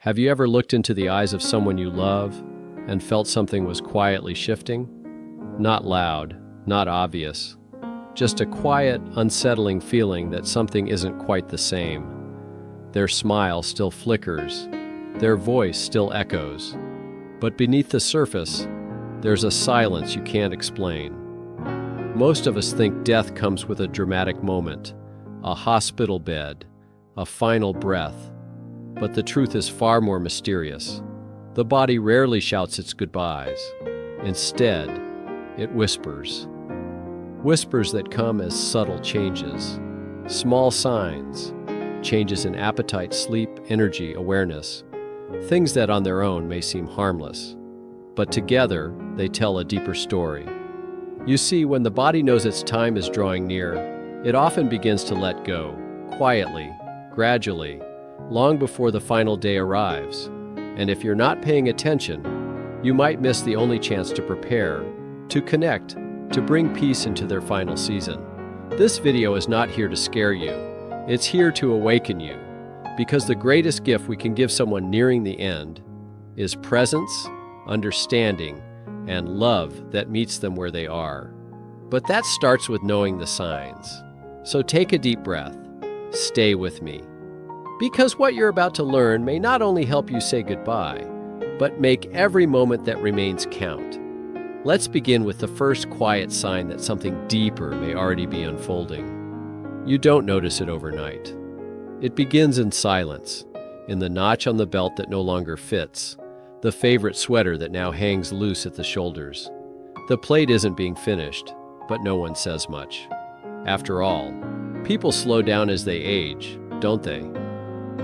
Have you ever looked into the eyes of someone you love and felt something was quietly shifting? Not loud, not obvious, just a quiet, unsettling feeling that something isn't quite the same. Their smile still flickers, their voice still echoes, but beneath the surface, there's a silence you can't explain. Most of us think death comes with a dramatic moment, a hospital bed, a final breath. But the truth is far more mysterious. The body rarely shouts its goodbyes. Instead, it whispers. Whispers that come as subtle changes, small signs, changes in appetite, sleep, energy, awareness, things that on their own may seem harmless. But together, they tell a deeper story. You see, when the body knows its time is drawing near, it often begins to let go, quietly, gradually, long before the final day arrives. And if you're not paying attention, you might miss the only chance to prepare, to connect, to bring peace into their final season. This video is not here to scare you. It's here to awaken you, because the greatest gift we can give someone nearing the end is presence, understanding, and love that meets them where they are. But that starts with knowing the signs. So take a deep breath. Stay with me. Because what you're about to learn may not only help you say goodbye, but make every moment that remains count. Let's begin with the first quiet sign that something deeper may already be unfolding. You don't notice it overnight. It begins in silence, in the notch on the belt that no longer fits, the favorite sweater that now hangs loose at the shoulders. The plate isn't being finished, but no one says much. After all, people slow down as they age, don't they?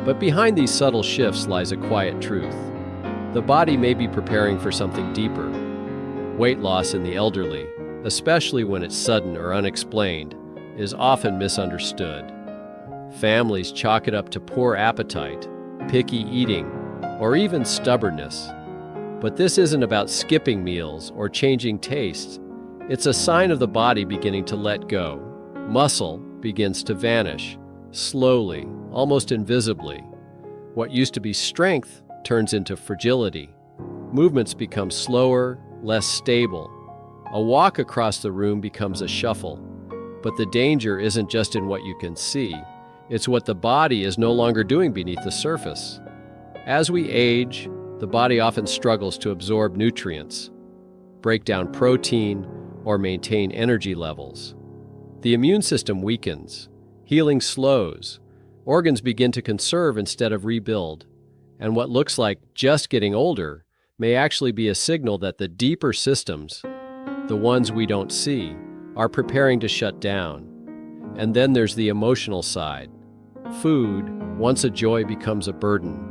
But behind these subtle shifts lies a quiet truth. The body may be preparing for something deeper. Weight loss in the elderly, especially when it's sudden or unexplained, is often misunderstood. Families chalk it up to poor appetite, picky eating, or even stubbornness. But this isn't about skipping meals or changing tastes. It's a sign of the body beginning to let go. Muscle begins to vanish, slowly, almost invisibly. What used to be strength turns into fragility. Movements become slower, less stable. A walk across the room becomes a shuffle. But the danger isn't just in what you can see. It's what the body is no longer doing beneath the surface. As we age, the body often struggles to absorb nutrients, break down protein, or maintain energy levels. The immune system weakens, healing slows, organs begin to conserve instead of rebuild, and what looks like just getting older may actually be a signal that the deeper systems, the ones we don't see, are preparing to shut down. And then there's the emotional side. Food, once a joy, becomes a burden.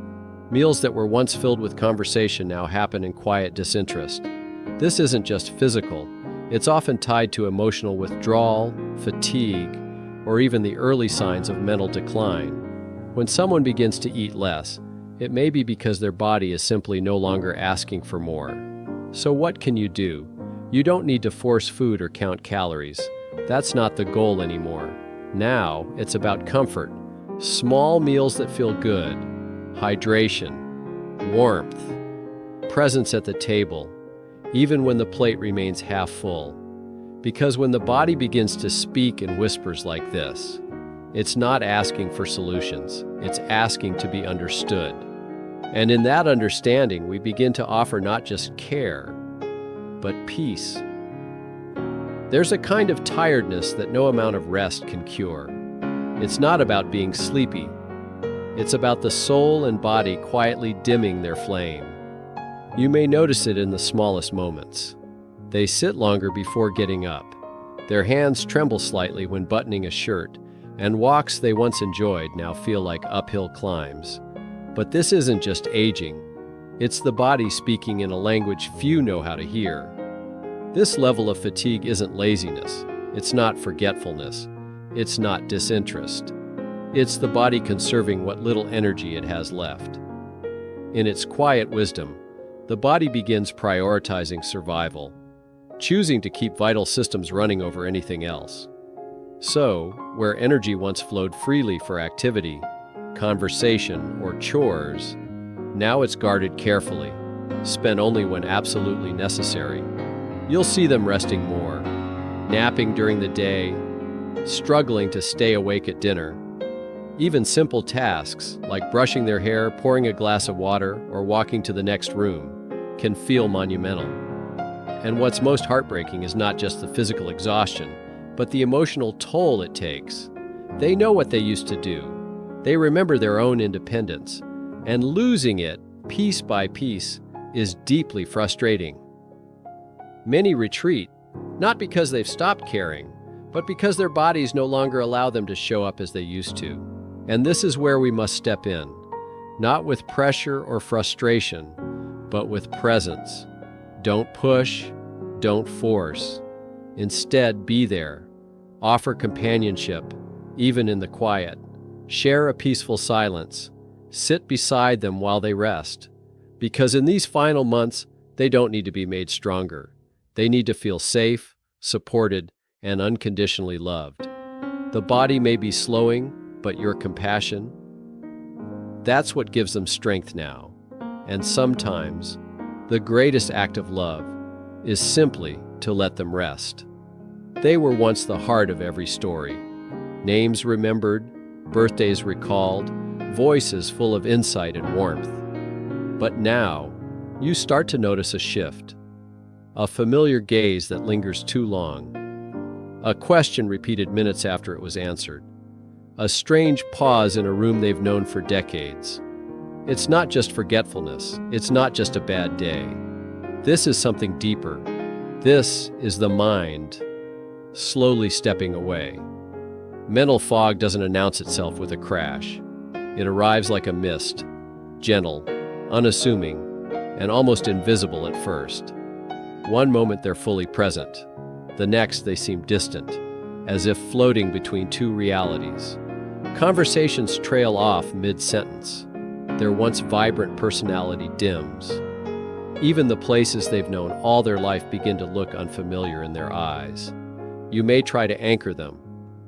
Meals that were once filled with conversation now happen in quiet disinterest. This isn't just physical. It's often tied to emotional withdrawal, fatigue, or even the early signs of mental decline. When someone begins to eat less, it may be because their body is simply no longer asking for more. So what can you do? You don't need to force food or count calories. That's not the goal anymore. Now, it's about comfort. Small meals that feel good, hydration, warmth, presence at the table, even when the plate remains half full. Because when the body begins to speak in whispers like this, it's not asking for solutions, it's asking to be understood. And in that understanding, we begin to offer not just care, but peace. There's a kind of tiredness that no amount of rest can cure. It's not about being sleepy. It's about the soul and body quietly dimming their flame. You may notice it in the smallest moments. They sit longer before getting up. Their hands tremble slightly when buttoning a shirt, and walks they once enjoyed now feel like uphill climbs. But this isn't just aging. It's the body speaking in a language few know how to hear. This level of fatigue isn't laziness. It's not forgetfulness. It's not disinterest. It's the body conserving what little energy it has left. In its quiet wisdom, the body begins prioritizing survival, choosing to keep vital systems running over anything else. So, where energy once flowed freely for activity, conversation, or chores, Now it's guarded carefully, spent only when absolutely necessary. You'll see them resting more, napping during the day, struggling to stay awake at dinner. Even simple tasks, like brushing their hair, pouring a glass of water, or walking to the next room, can feel monumental. And what's most heartbreaking is not just the physical exhaustion, but the emotional toll it takes. They know what they used to do. They remember their own independence, and losing it, piece by piece, is deeply frustrating. Many retreat, not because they've stopped caring, but because their bodies no longer allow them to show up as they used to. And this is where we must step in, not with pressure or frustration, but with presence. Don't push, don't force. Instead, be there. Offer companionship, even in the quiet. Share a peaceful silence. Sit beside them while they rest. Because in these final months, they don't need to be made stronger. They need to feel safe, supported, and unconditionally loved. The body may be slowing, but your compassion, that's what gives them strength now. And sometimes, the greatest act of love is simply to let them rest. They were once the heart of every story. Names remembered, birthdays recalled, voices full of insight and warmth. But now, you start to notice a shift. A familiar gaze that lingers too long. A question repeated minutes after it was answered. A strange pause in a room they've known for decades. It's not just forgetfulness. It's not just a bad day. This is something deeper. This is the mind slowly stepping away. Mental fog doesn't announce itself with a crash. It arrives like a mist, gentle, unassuming, and almost invisible at first. One moment they're fully present. The next they seem distant, as if floating between two realities. Conversations trail off mid-sentence. Their once vibrant personality dims. Even the places they've known all their life begin to look unfamiliar in their eyes. You may try to anchor them,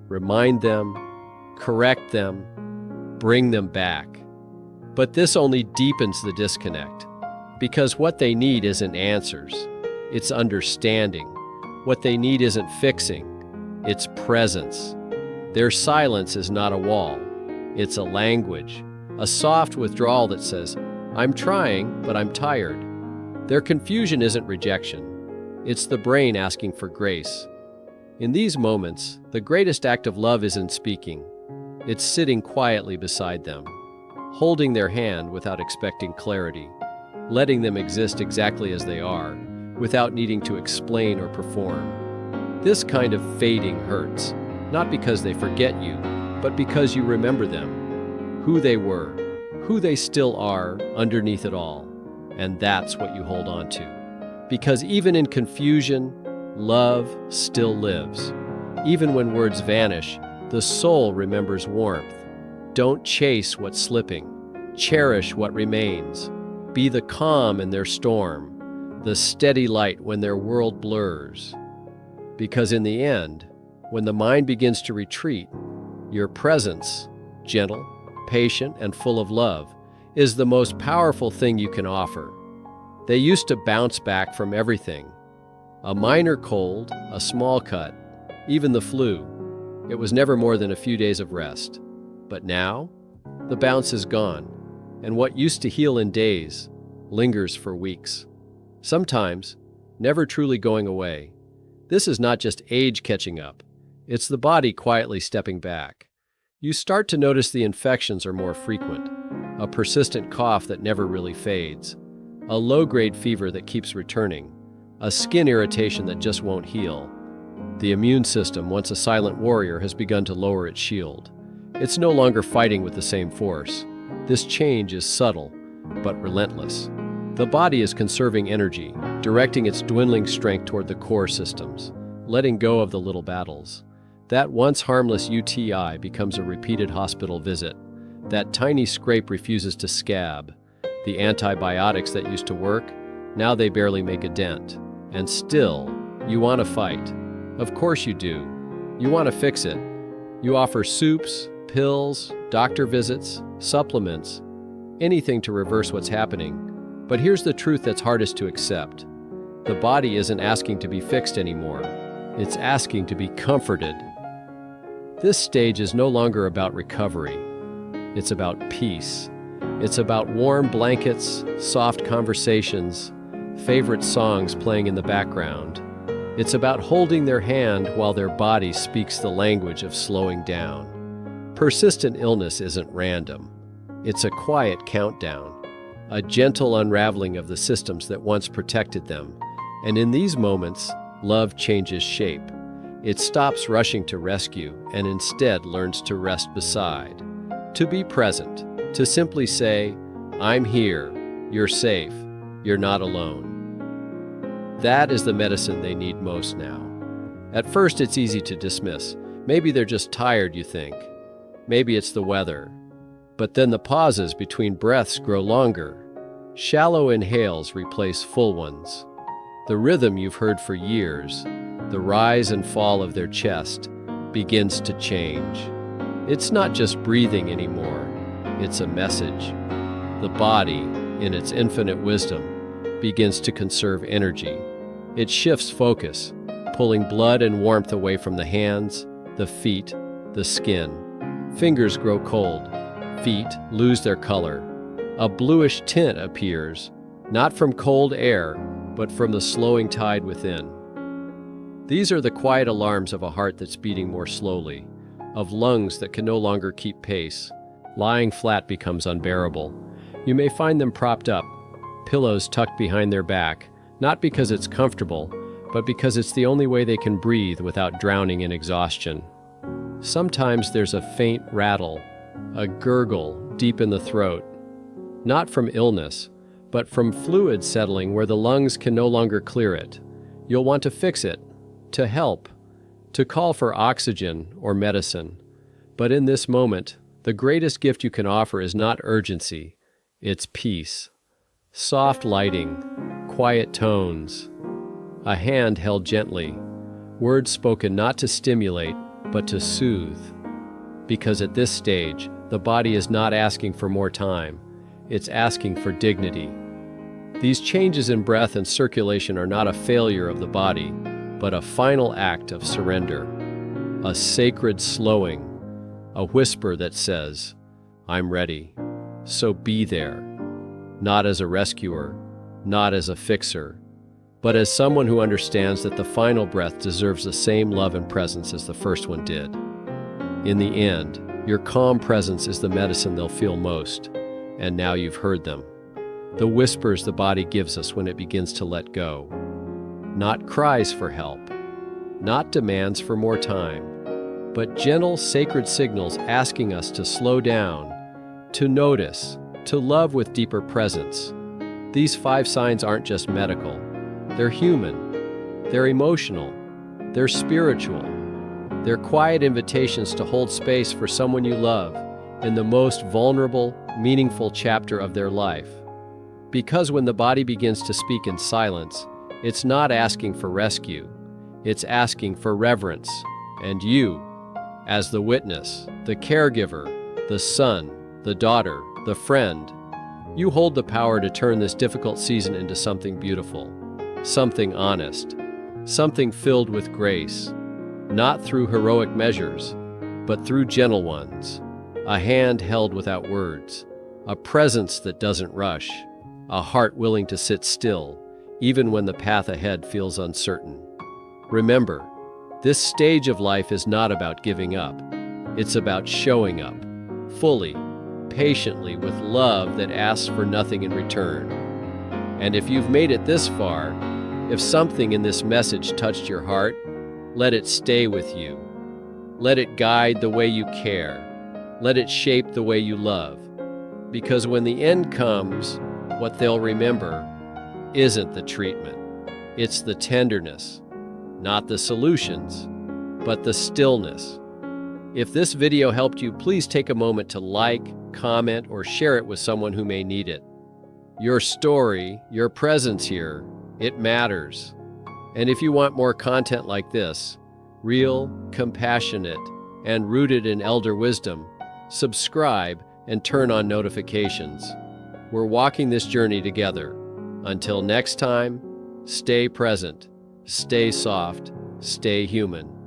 remind them, correct them, bring them back. But this only deepens the disconnect, because what they need isn't answers, it's understanding. What they need isn't fixing, it's presence. Their silence is not a wall, it's a language, a soft withdrawal that says, "I'm trying, but I'm tired." Their confusion isn't rejection, it's the brain asking for grace. In these moments, the greatest act of love isn't speaking, it's sitting quietly beside them, holding their hand without expecting clarity, letting them exist exactly as they are, without needing to explain or perform. This kind of fading hurts, not because they forget you, but because you remember them, who they were, who they still are underneath it all. And that's what you hold on to. Because even in confusion, love still lives. Even when words vanish, the soul remembers warmth. Don't chase what's slipping. Cherish what remains. Be the calm in their storm, the steady light when their world blurs. Because in the end, when the mind begins to retreat, your presence, gentle, patient, and full of love, is the most powerful thing you can offer. They used to bounce back from everything. A minor cold, a small cut, even the flu. It was never more than a few days of rest. But now, the bounce is gone, and what used to heal in days lingers for weeks. Sometimes, never truly going away. This is not just age catching up. It's the body quietly stepping back. You start to notice the infections are more frequent. A persistent cough that never really fades. A low-grade fever that keeps returning. A skin irritation that just won't heal. The immune system, once a silent warrior, has begun to lower its shield. It's no longer fighting with the same force. This change is subtle, but relentless. The body is conserving energy, directing its dwindling strength toward the core systems, letting go of the little battles. That once harmless UTI becomes a repeated hospital visit. That tiny scrape refuses to scab. The antibiotics that used to work, now they barely make a dent. And still, you want to fight. Of course you do. You want to fix it. You offer soups, pills, doctor visits, supplements, anything to reverse what's happening. But here's the truth that's hardest to accept. The body isn't asking to be fixed anymore. It's asking to be comforted. This stage is no longer about recovery. It's about peace. It's about warm blankets, soft conversations, favorite songs playing in the background. It's about holding their hand while their body speaks the language of slowing down. Persistent illness isn't random. It's a quiet countdown, a gentle unraveling of the systems that once protected them. And in these moments, love changes shape. It stops rushing to rescue and instead learns to rest beside, to be present, to simply say, "I'm here, you're safe, you're not alone." That is the medicine they need most now. At first, it's easy to dismiss. Maybe they're just tired, you think. Maybe it's the weather. But then the pauses between breaths grow longer. Shallow inhales replace full ones. The rhythm you've heard for years, the rise and fall of their chest, begins to change. It's not just breathing anymore. It's a message. The body, in its infinite wisdom, begins to conserve energy. It shifts focus, pulling blood and warmth away from the hands, the feet, the skin. Fingers grow cold. Feet lose their color. A bluish tint appears, not from cold air, but from the slowing tide within. These are the quiet alarms of a heart that's beating more slowly, of lungs that can no longer keep pace. Lying flat becomes unbearable. You may find them propped up, pillows tucked behind their back, not because it's comfortable, but because it's the only way they can breathe without drowning in exhaustion. Sometimes there's a faint rattle, a gurgle deep in the throat, not from illness, but from fluid settling where the lungs can no longer clear it. You'll want to fix it, to help, to call for oxygen or medicine. But in this moment, the greatest gift you can offer is not urgency, it's peace. Soft lighting, quiet tones, a hand held gently, words spoken not to stimulate, but to soothe. Because at this stage, the body is not asking for more time, it's asking for dignity. These changes in breath and circulation are not a failure of the body, but a final act of surrender, a sacred slowing, a whisper that says, "I'm ready, so be there," not as a rescuer, not as a fixer, but as someone who understands that the final breath deserves the same love and presence as the first one did. In the end, your calm presence is the medicine they'll feel most, and now you've heard them. The whispers the body gives us when it begins to let go. Not cries for help, not demands for more time, but gentle, sacred signals asking us to slow down, to notice, to love with deeper presence. These 5 signs aren't just medical. They're human. They're emotional. They're spiritual. They're quiet invitations to hold space for someone you love in the most vulnerable, meaningful chapter of their life. Because when the body begins to speak in silence, it's not asking for rescue. It's asking for reverence. And you, as the witness, the caregiver, the son, the daughter, the friend, you hold the power to turn this difficult season into something beautiful, something honest, something filled with grace, not through heroic measures, but through gentle ones, a hand held without words, a presence that doesn't rush, a heart willing to sit still, even when the path ahead feels uncertain. Remember, this stage of life is not about giving up. It's about showing up, fully, patiently, with love that asks for nothing in return. And if you've made it this far, if something in this message touched your heart, let it stay with you. Let it guide the way you care. Let it shape the way you love. Because when the end comes, what they'll remember isn't the treatment. It's the tenderness, not the solutions, but the stillness. If this video helped you, please take a moment to like, comment, or share it with someone who may need it. Your story, your presence here, it matters. And if you want more content like this, real, compassionate, and rooted in elder wisdom, subscribe and turn on notifications. We're walking this journey together. Until next time, stay present, stay soft, stay human.